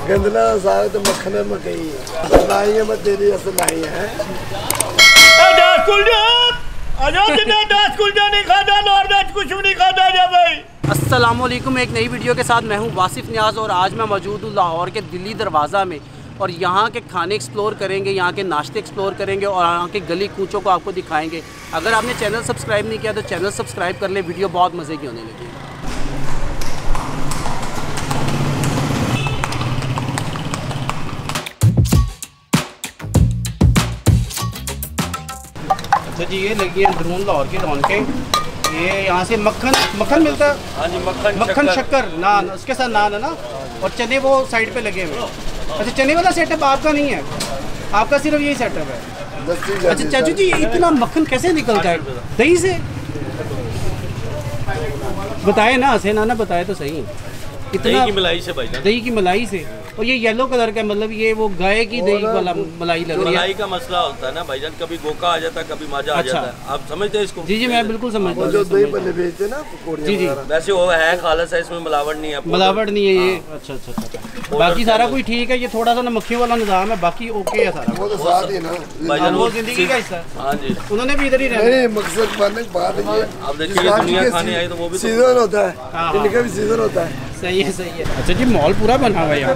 गंदला साग तो मक्खन मकई लाई है मैं तेरी असल लाई है। अस्सलामुअलैकुम, एक नई वीडियो के साथ मैं हूं वासिफ नियाज़ और आज मैं मौजूद हूं लाहौर के दिल्ली दरवाज़ा में और यहाँ के खाने एक्सप्लोर करेंगे, यहाँ के नाश्ते एक्सप्लोर करेंगे और यहाँ के गली कूचों को आपको दिखाएंगे। अगर आपने चैनल सब्सक्राइब नहीं किया तो चैनल सब्सक्राइब कर ले, वीडियो बहुत मज़े की होने लगी। अच्छा जी, ये लगी है अंदरून लाहौर की रौनकें। ये यहाँ से मक्खन मिलता है। हाँ जी, मक्खन शक्कर नान, उसके साथ नान है ना, और चने वो साइड पे लगे हुए। अच्छा, चने वाला सेटअप आपका नहीं है, आपका सिर्फ यही सेटअप है। अच्छा चाचू जी, इतना मक्खन कैसे निकलता है दही से? बताए ना, हंसे ना बताए तो सही। इतना दही की मलाई से भाई, दही की मलाई से। और ये येलो कलर का, मतलब ये वो गाय की दही वाला मलाई लग रही है। मलाई का मसला होता है ना भाईजान, कभी गोका आ जाता है, कभी माजा आ जाता है। आप समझते हैं इसको? जी जी, मैं बिल्कुल समझता हूँ। जो दही पल्ले बेचते हैं ना जी जी, वैसे वो है खालस है, इसमें मिलावट नहीं है। मिलावट नहीं है ये। अच्छा अच्छा अच्छा, बाकी सारा कुछ ठीक है। ये थोड़ा सा नमकी वाला निज़ाम है, बाकी ओके है सारा। वो तो साथ ही ना भाईजान, वो जिंदगी का हिस्सा है। हाँ जी, उन्होंने भी इधर ही रहना। मकसद बनने की बात है। अब देखिए दुनिया खाने आई तो वो भी सीजन होता है, इनका भी सीजन होता है। सही है सही है। अच्छा जी, मॉल पूरा बना हुआ है यहाँ।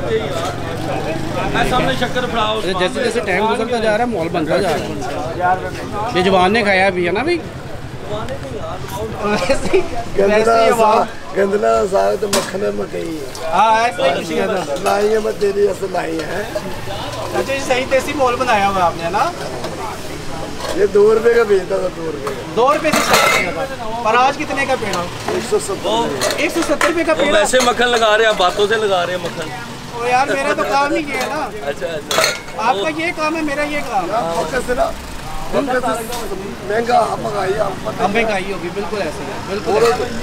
सामने शक्कर फ्राउस। जैसे जैसे टाइम गुजरता जा रहा है मॉल बनता जा रहा है। ये जवान ने खाया भी है ना भाई। गंदला साग तो मक्खन मकई लाई है मैं तेरी असल लाई है। अच्छा, सही देसी मॉल बनाया हुआ आपने ना। ये 2 रुपए का बेचता था, 2 रुपए का। 2 रुपए से स्टार्ट था। और आज कितने का पेड़ा? 170 रुपए का पेड़ा। वैसे मक्खन लगा रहे हैं, बातों से लगा रहे हैं मक्खन। तो यार मेरा तो काम ही ये है ना। अच्छा अच्छा, आपका ये काम है, मेरा ये काम है। महंगा मंगाई हम महंगाई होगी, बिल्कुल ऐसे है, बिल्कुल।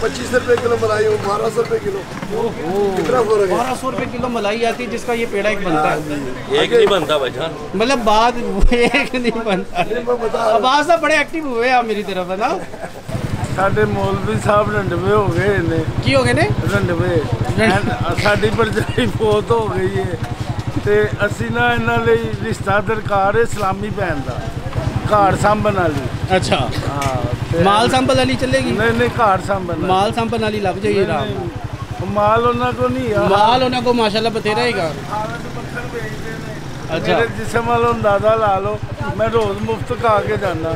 25 रुपए किलो मलाई हो, 1200 रुपए किलो। कितना फर्क है? 1200 रुपए किलो मलाई आती है, जिसका ये पेड़ा एक बनता है। एक नहीं बनता भाईजान, मतलब बात एक नहीं बनता। अब आज तो बड़े एक्टिव हुए आप मेरी तरफ, है ना। साडे मौलवी साहब रंडवे हो गए ने। की हो गए ने? रंडवे। साडी भरजाई फौत हो गई है ते असी ना इन्हां लई रिश्ता दरकार है इस्लामी भैन दा, घर सांभन वाली। अच्छा हाँ, माल सांभन वाली चलेगी? नहीं, घर सांभन। माल सांभन वाली लग जाइए राम। माल उन्होंने को नहीं है, माल उन्होंने को माशाल्लाह बतेरा ही का। अच्छा, जिसे माल अंदाजा ला लो, मैं रोज मुफ्त खा के जाना।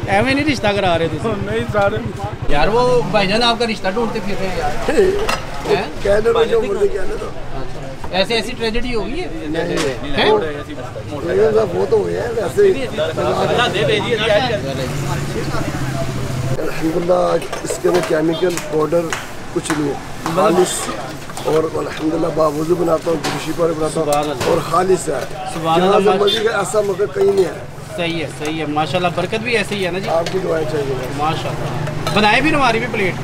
एवं नहीं रिश्ता करा रहे थे? नहीं सारे यार, वो भाईजान आपका रिश्ता ढूंढते फिर रहे हैं यार। ऐसे ऐसी ट्रेजेडी हो गई है। वो तो हुए हैं वैसे। अल्हम्दुलिल्लाह, इसके अंदर केमिकल पाउडर कुछ नहीं है, खालिस। और अल्हम्दुलिल्लाह बावजू बनाता हूँ, गुरुशी पर बनाता हूँ और खालिस है। ऐसा मगर कहीं नहीं है। सही है सही है, माशाल्लाह। बरकत भी ऐसे ही है ना जी, आपकी दुआएं चाहिए माशाल्लाह। बनाए भी हमारी भी प्लेट।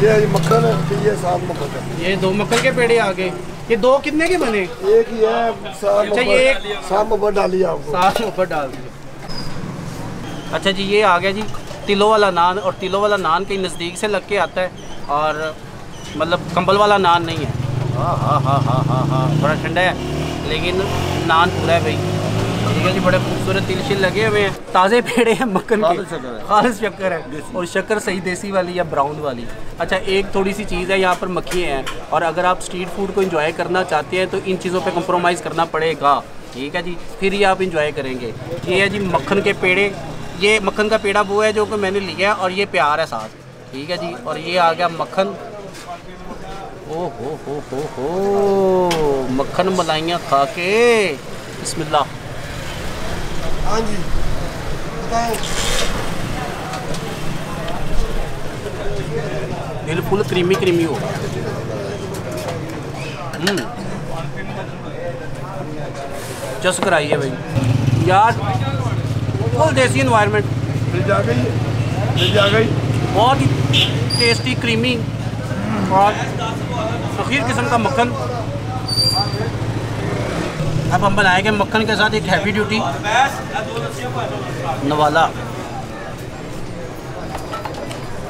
ये मक्खन है, ये 7 मक्खन है। ये 2 मक्खन के पेड़े आ गए। ये 2 कितने के बने? एक ही है। अच्छा, ये 7 मुफ्त डाली आपको। 7 मुफ्त डाल दिए। अच्छा जी, ये आ गया जी तिलों वाला नान। और तिलों वाला नान कहीं नज़दीक से लग के आता है और मतलब कंबल वाला नान नहीं है। हाँ हाँ हाँ हाँ हाँ हाँ, बड़ा ठंडा है लेकिन नान पूरा है भाई। ठीक है जी, बड़े खूबसूरत तिल शिल लगे हुए हैं, ताज़े पेड़े हैं मक्खन के, खालिस शक्कर है। और शक्कर सही देसी वाली या ब्राउन वाली। अच्छा, एक थोड़ी सी चीज़ है, यहाँ पर मक्खियाँ हैं और अगर आप स्ट्रीट फूड को एंजॉय करना चाहते हैं तो इन चीज़ों पे कंप्रोमाइज़ करना पड़ेगा। ठीक है जी, फिर ही आप इंजॉय करेंगे। ये है जी मक्खन के पेड़े। ये मक्खन का पेड़ा वो है जो कि मैंने लिया और ये प्यार है साथ। ठीक है जी, और ये आ गया मक्खन। ओ हो मक्खन मलाइयाँ खा के बिस्मिल्लाह। हाँ जी, बिल्कुल क्रीमी क्रीमी होगा। जस्ट कराई है भाई यार, फुल देसी एनवायरनमेंट। फ्रिज आ गई, बहुत ही टेस्टी क्रीमी और फकीर किस्म का मक्खन। अब हम बनाएंगे मक्खन के साथ एक हैवी ड्यूटी नवाला।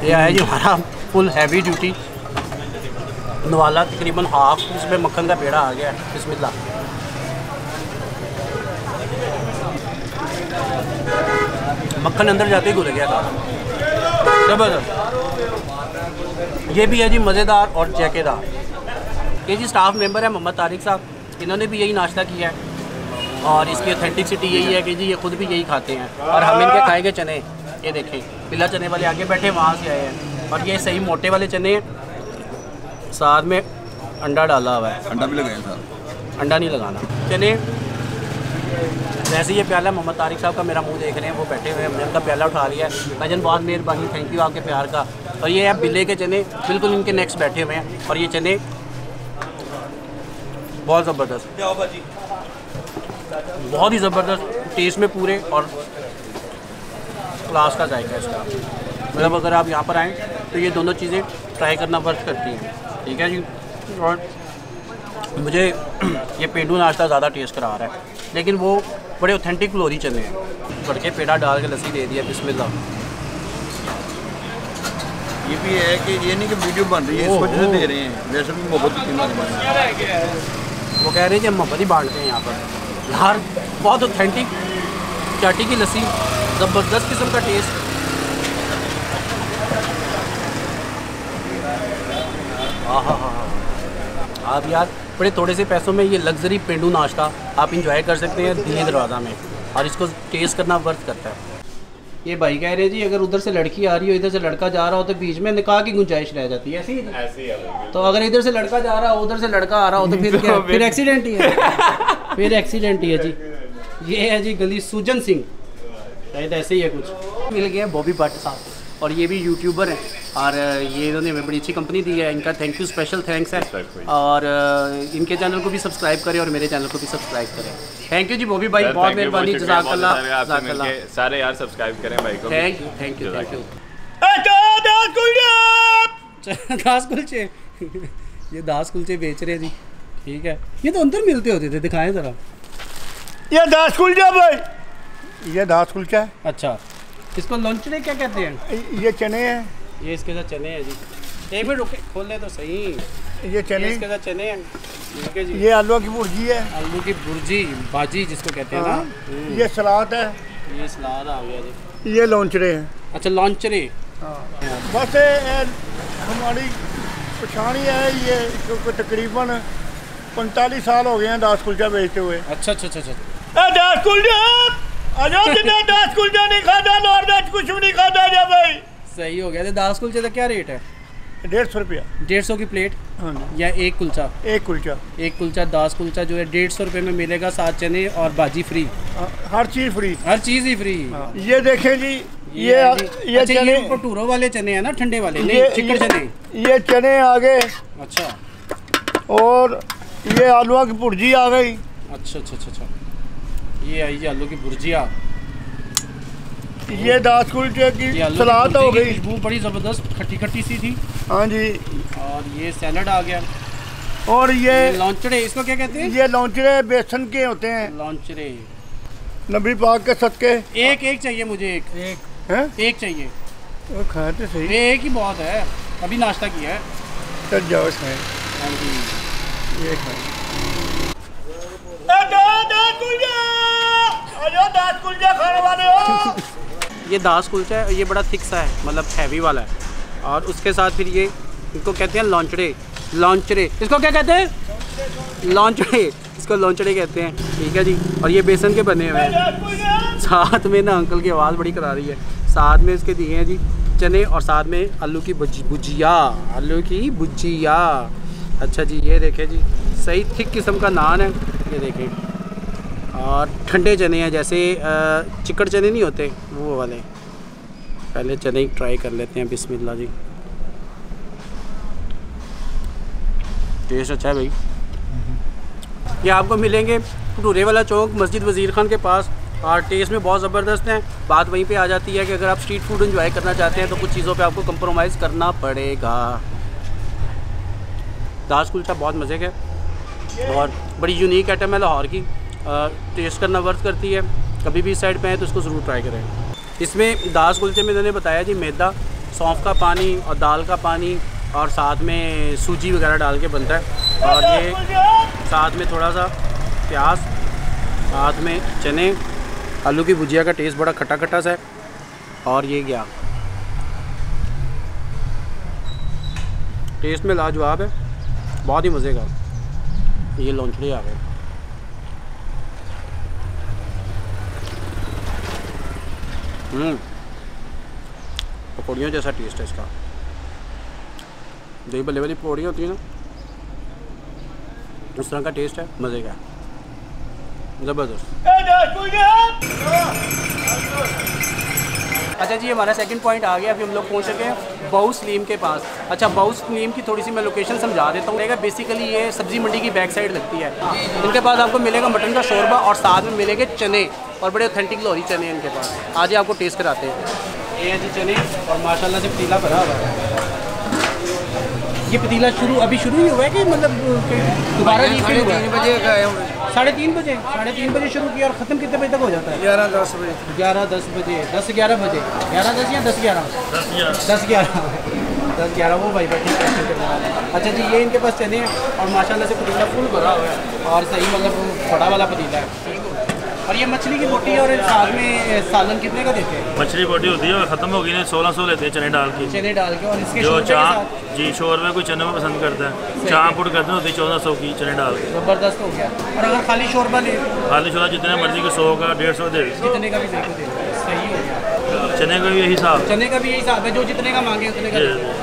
ये है जी हमारा फुल हैवी ड्यूटी। नवाला तकरीबन हाफ, इसमें मक्खन का पेड़ा आ गया है। बिस्मिल्लाह। मक्खन अंदर जाते ही घुल गया था, ज़बरदस्त। ये भी है जी मज़ेदार और जायकेदार। ये जी स्टाफ मेंबर है मोहम्मद तारिक साहब, इन्होंने भी यही नाश्ता किया है और इसकी ऑथेंटिसिटी यही है कि जी ये खुद भी यही खाते हैं। और हम इनके खाए गए चने, ये देखें पिला चने वाले आगे बैठे वहाँ से आए हैं, और ये सही मोटे वाले चने हैं, साथ में अंडा डाला हुआ है। अंडा भी लगाया था, अंडा नहीं लगाना। चने वैसे ये प्याला मोहम्मद तारिक साहब का मेरा मुंह देख रहे हैं, वो बैठे हुए हैं, हमने उनका प्याला उठा लिया है। भाईजान बहुत मेहरबानी, थैंक यू आपके प्यार का। और ये है बिल्ले के चने, बिल्कुल इनके नेक्स्ट बैठे हुए हैं, और ये चने बहुत ज़बरदस्त, बहुत ही ज़बरदस्त टेस्ट में पूरे, और क्लास का जायका है इसका। मतलब अगर आप यहाँ पर आएँ तो ये दोनों चीज़ें ट्राई करना वर्थ करती हैं, ठीक है जी। और मुझे ये पेंडू नाश्ता ज़्यादा टेस्ट करा रहा है, लेकिन वो बड़े ऑथेंटिक फ्लोरी चने हैं। तड़के पेड़ा डाल के लस्सी दे दिया, बिस्मिल्लाह। ये भी है कि ये नहीं कि वीडियो बन रही है इस वजह से दे रहे हैं, वैसे भी मोहब्बत की कीमत है। वो कह रहे हैं कि हम मोहब्बत ही बांटते हैं यहाँ पर यार। बहुत ऑथेंटिक चाटी की लस्सी, ज़बरदस्त किस्म का टेस्ट। हाँ हाँ हाँ, आप यार बड़े थोड़े से पैसों में ये लग्जरी पेंडू नाश्ता आप इंजॉय कर सकते हैं दिल्ली दरवाज़ा में, और इसको टेस्ट करना वर्थ करता है। ये भाई कह रहे हैं जी अगर उधर से लड़की आ रही हो, इधर से लड़का जा रहा हो, तो बीच में निकाह की गुंजाइश रह जाती है, ऐसी ही तो अगर इधर से लड़का जा रहा हो, उधर से लड़का आ रहा हो, तो फिर क्या? फिर एक्सीडेंट ही है। फिर एक्सीडेंट ही है जी। ये है जी गली सुजन सिंह, शायद ऐसे ही है कुछ। मिल गया बॉबी भट्ट साहब, और ये भी यूट्यूबर हैं, और ये इन्होंने हमें बड़ी अच्छी कंपनी दी है, इनका थैंक यू, स्पेशल थैंक्स है। और इनके चैनल को भी सब्सक्राइब करें और मेरे चैनल को भी सब्सक्राइब करें। थैंक यू जी बॉबी भाई, बहुत मेहरबानी, जज़ाकल्लाह। सारे यार सब्सक्राइब करें भाई को। Thank you thank you thank you. Das कुलचे ये दास कुलचे बेच रहे हैं जी, ठीक है। ये तो अंदर मिलते होते थे, दिखाएं ज़रा। ये दास कुलचा भाई, ये दास कुलचा है। अच्छा, इसको लॉन्चरे क्या कहते हैं? ये चने हैं, ये इसके साथ चने हैं जी। एक मिनट रुके, खोल ले तो सही। ये चने, इसके साथ चने हैं, ठीक है जी। ये आलू की भुर्जी है, आलू की भुर्जी, बाजी जिसको कहते हैं ना। ये सलाद है, ये सलाद आ गया जी। ये लौंचरे हैं। अच्छा लॉन्चरे, बस हमारी पछानी है ये, क्योंकि तकरीबन 45 साल हो गए हैं दास कुलचा बेचते हुए। अच्छा अच्छा अच्छा अच्छा। दास कुलचा दास कुलचा नहीं खाता, नॉनवेज कुछ भी नहीं खाता जा भाई। सही हो गया। तो दास कुलचे का क्या रेट है? 150 रुपया। 150 की प्लेट? हाँ, या एक कुलचा? एक कुलचा। एक कुलचा दास कुलचा जो है 150 रुपये में मिलेगा, 7 चने और बाजी फ्री। हर चीज़ फ्री, हर चीज़ ही फ्री। ये देखें जी, ये अच्छा, चने, ये भटूरों वाले चने हैं ना, ठंडे वाले, नहीं चिकन चने। ये चने आ गए। अच्छा, और ये आलू की भुर्जी आ गई। अच्छा अच्छा अच्छा अच्छा, ये आई जी आलू की भुर्जिया। ये दास कुलचे की सलाद हो गई, खुशबू बड़ी ज़बरदस्त खट्टी खट्टी सी थी। हाँ जी। और ये सैलड आ गया। और ये लॉन्चरे, इसको क्या कहते हैं? ये लौंचरे बेसन के होते हैं। लॉन्चरे, नबी पाक के सदके। एक एक चाहिए मुझे, एक हैं? एक चाहिए। वो खाए तो सही, एक ही बहुत है, अभी नाश्ता किया है। चल जाओ खाए। हाँ जी, ये खाए। ये दास कुलचा है, ये बड़ा थिक सा है, मतलब हैवी वाला है। और उसके साथ फिर ये इनको कहते हैं लॉन्चरे। लॉन्चरे इसको क्या कहते हैं? लॉन्चरे, इसको लॉन्चरे कहते हैं, ठीक है जी। और ये बेसन के बने हुए हैं। साथ में ना अंकल की आवाज़ बड़ी करा रही है। साथ में इसके दिए हैं जी चने, और साथ में आलू की भुजिया, आलू की भुजिया। अच्छा जी, ये देखें जी, सही थिक किस्म का नान है, ये देखें। और ठंडे चने हैं, जैसे चिकन चने नहीं होते वो वाले। पहले चने ही ट्राई कर लेते हैं, बिस्मिल्लाह जी। टेस्ट अच्छा है भाई। ये आपको मिलेंगे भटूरे वाला चौक, मस्जिद वज़ीर खान के पास, और टेस्ट में बहुत ज़बरदस्त हैं। बात वहीं पे आ जाती है कि अगर आप स्ट्रीट फूड एंजॉय करना चाहते हैं तो कुछ चीज़ों पे आपको कंप्रोमाइज़ करना पड़ेगा। दास कुलचा बहुत मज़े का, और बड़ी यूनिक आइटम है लाहौर की, टेस्ट करना वर्थ करती है। कभी भी इस साइड पे आए तो इसको ज़रूर ट्राई करें। इसमें दास कुलचे में इन्होंने बताया जी मैदा, सौंफ का पानी और दाल का पानी और साथ में सूजी वगैरह डाल के बनता है। और ये साथ में थोड़ा सा प्याज, साथ में चने, आलू की भुजिया का टेस्ट बड़ा खट्टा खट्टा सा है। और ये क्या टेस्ट में लाजवाब है, बहुत ही मज़े का। ये लौंचड़े आ गए। पकौड़ियों जैसा टेस्ट है इसका। दही बल्ले वाली पकौड़ियाँ होती है ना, उस तरह का टेस्ट है, मज़े का, ज़बरदस्त। अच्छा जी, हमारा सेकंड पॉइंट आ गया। अभी हम लोग पहुँच चुके हैं बाऊ सलीम के पास। अच्छा, बाऊ सलीम की थोड़ी सी मैं लोकेशन समझा देता हूँ। बेसिकली ये सब्ज़ी मंडी की बैक साइड लगती है। इनके पास आपको मिलेगा मटन का शोरबा और साथ में मिलेंगे चने, और बड़े ऑथेंटिक लाहौरी चने हैं इनके पास। आज ही आपको टेस्ट कराते हैं। ये है जी चने, और माशाल्लाह से पतीला भरा हुआ है। ये पतीला अभी शुरू ही हुआ है कि मतलब दोबारा रिफिल हुआ है? 3 बजे का है। 3:30 बजे शुरू किया और ख़त्म कितने बजे तक हो जाता है? 11-10 बजे। 11-10 बजे, 10-11 बजे, 11-10 या 10-11? 10-11 वो भाई बैठे। अच्छा जी, ये इनके पास चने हैं और माशाल्लाह से पतीला फुल भरा हुआ है और सही मतलब बड़ा वाला पतीला है। और ये मछली की बोटी और साथ में सालन कितने का देते हैं? मछली बोटी होती है, ख़त्म हो गई नहीं, 1600 लेते हैं चने डाल के। और इसके जो शोरबे के साथ? जी, शोरबे कोई चने में पसंद करता है, चाप उड़ करते होती है 1400 की चने डाल के। ज़बरदस्त हो गया। और अगर खाली शोरबा ले? खाली शोरबा जितने मर्जी के 100 का 150 दे, जितने का भी दे, सही हो गया। चने का भी यही हिसाब, चने का भी यही हिसाब है, जो जितने का मांगे उतने का।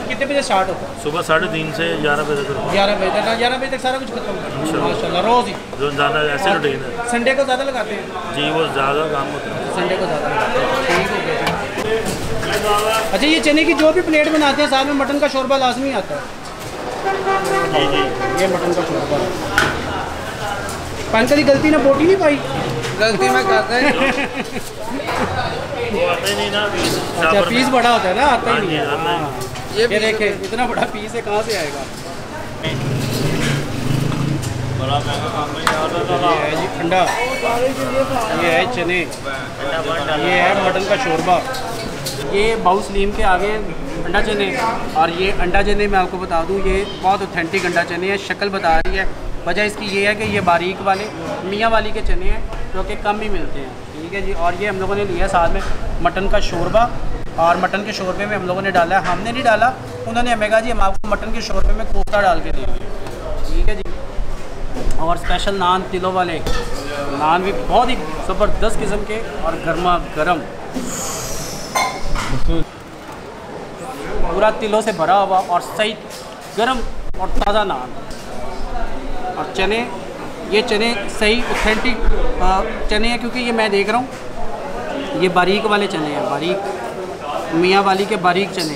कितने बजे स्टार्ट होता है? सुबह 3:30 से 11 बजे तक। 11 बजे तक सारा कुछ खत्म होता है माशाल्लाह। रोज़ ही जो ज़्यादा ऐसे रूटीन है। संडे को ज़्यादा लगाते हैं? जी, वो ज़्यादा काम होता है, संडे को ज़्यादा लगाते हैं। ठीक हो गया। अच्छा, ये चने की जो भी प्लेट बनाते हैं साथ में मटन का शोरबा लाजमी आता है? जी, ये मटन का शोरबा। पान की गलती ना बोटी नहीं पाई? गलती में करते हैं। वो आता ही नहीं ना। अच्छा, पीस बड़ा होता है ना, आता ही नहीं है। ये देखें, इतना बड़ा पीस है, कहाँ से आएगा? बड़ा महंगा काम ये है जी अंडा, ये है चने, ये है मटन का शोरबा। ये बाऊ सलीम के आगे अंडा चने, और ये अंडा चने मैं आपको बता दूं, ये बहुत ऑथेंटिक अंडा चने है। शक्ल बता रही है, वजह इसकी ये है कि ये बारीक वाले मियाँ वाली के चने हैं जो कि कम ही मिलते हैं। ठीक है जी। और ये हम लोगों ने लिया साथ में मटन का शोरबा, और मटन के शोरबे में हम लोगों ने डाला है, हमने नहीं डाला, उन्होंने हमें कहा जी हम आपको मटन के शोरबे में कोफ्ता डाल के देंगे। ठीक है जी। और स्पेशल नान, तिलों वाले नान भी बहुत ही ज़बरदस्त किस्म के और गर्मा गर्म, पूरा तिलों से भरा हुआ और सही गर्म और ताज़ा नान। और चने, ये चने सही ऑथेंटिक चने हैं, क्योंकि ये मैं देख रहा हूँ ये बारीक वाले चने हैं, बारीक मियाँ वाली के बारीक चने।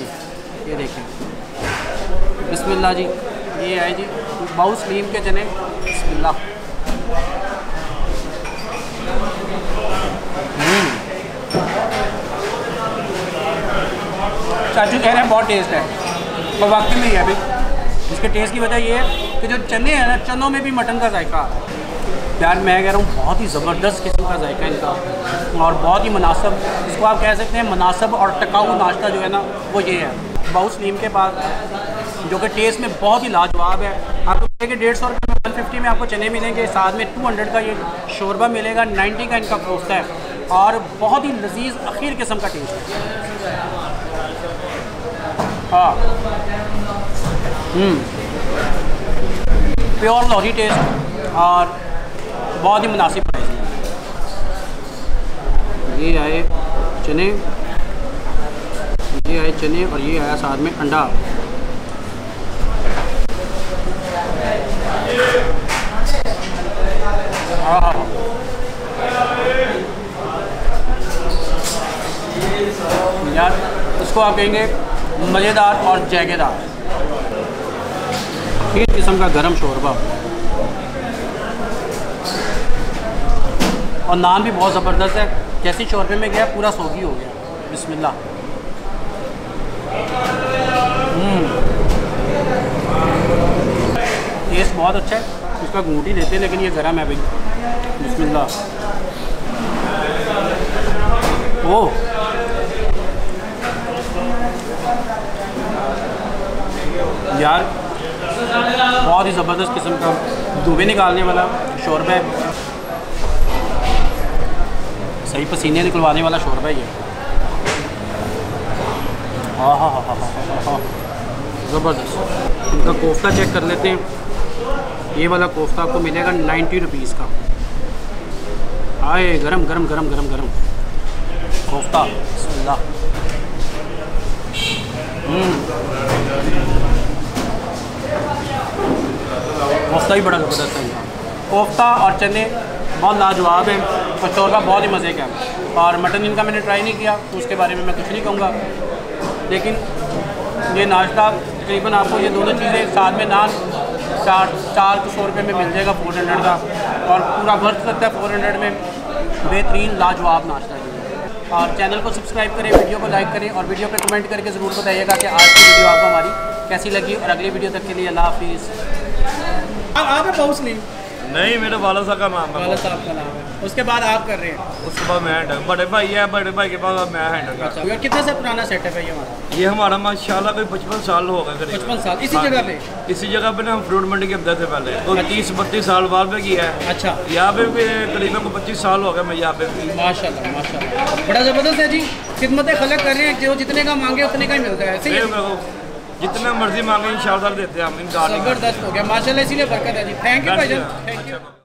ये देखें, बिस्मिल्लाह जी। ये है जी बाऊ सलीम के चने, बिस्मिल्लाह। चाचू कह रहे हैं बहुत टेस्ट है, और वाकई में है अभी। इसके टेस्ट की वजह ये है कि जो चने हैं ना, चनों में भी मटन का जायका यार, मैं कह रहा हूँ बहुत ही ज़बरदस्त किस्म का जायका इनका, और बहुत ही मुनासिब, इसको आप कह सकते हैं मुनासिब और टिकाऊ नाश्ता जो है ना, वो ये है बाऊ सलीम के पास, जो कि टेस्ट में बहुत ही लाजवाब है। आपको मिलेंगे 150 रुपये में, 150 में आपको चने मिलेंगे, साथ में 200 का ये शोरबा मिलेगा, 90 का इनका कोफ्ता है, और बहुत ही लजीज अखीर किस्म का टेस्ट है। हाँ, प्योर लाहौरी टेस्ट और बहुत ही मुनासिब प्राइस में। ये आए चने, ये आए चने, और ये आया साथ में अंडा। हाँ, यार इसको आप कहेंगे मज़ेदार और जायकेदार, इस किस्म का गरम शोरबा, और नान भी बहुत ज़बरदस्त है। जैसे शोरबे में गया पूरा सोगी हो गया। बिस्मिल्लाह। टेस्ट बहुत अच्छा है, इसका घूंटी देते हैं, लेकिन ये गरम है भाई। बिस्मिल्लाह। ओह, यार बहुत ही ज़बरदस्त किस्म का धुएं निकालने वाला शोरबा है, सही पसीने निकलवाने वाला शोरबा है ये। हाँ हाँ हाँ हाँ हाँ, ज़बरदस्त। इनका कोफ्ता चेक कर लेते हैं। ये वाला कोफ्ता आपको मिलेगा 90 रुपीज़ का। आए गरम गरम गरम गरम गरम कोफ्ता, बिस्मिल्लाह। कोफ्ता भी बड़ा ज़बरदस्त है इनका। कोफ्ता और चने बहुत लाजवाब है और शोरबा बहुत ही मज़े का है। और मटन इनका मैंने ट्राई नहीं किया तो उसके बारे में मैं कुछ नहीं कहूँगा, लेकिन ये नाश्ता तकरीबन आपको ये दोनों चीज़ें साथ में नान 400 रुपये में मिल जाएगा 400 का, और पूरा वर्थ लगता है 400 में। बेहतरीन लाजवाब नाश्ता है। और चैनल को सब्सक्राइब करें, वीडियो को लाइक करें और वीडियो पे कमेंट करके ज़रूर बताइएगा कि आज की वीडियो आपको हमारी कैसी लगी। और अगली वीडियो तक के लिए अल्लाह हाफिज़। आप है पाउस नहीं, मेरे वाला साहब का नाम है। वाला साहब का नाम है। उसके बाद आप कर रहे हैं? उसके बाद मैं हैंडल, बड़े भाई है, बड़े भाई के बाद मैं हैंडल करता हूं। अच्छा, कितने से पुराना सेटअप है ये हमारा? ये हमारा माशाल्लाह कोई 55 साल होगा करीब। 55 साल इसी जगह पे? इसी जगह पे ना हम फ्रूट मंडी के अंदर से पहले तो 30-32 साल बाद में किया है। अच्छा, यहाँ पे भी करीबन 25 साल हो गए मैं यहाँ पे भी। माशाल्लाह माशाल्लाह, बड़ा ज़बरदस्त है जी। खिदमत खलक कर रहे हैं, जो जितने का मांगे उतने का ही मिलता है। सही है, जितना मर्जी मांगे इंशाल्लाह देते हैं हम। इनका ज़बरदस्त हो गया माशाल्लाह, इसीलिए बरकत है जी। थैंक यू भाईजान, थैंक यू।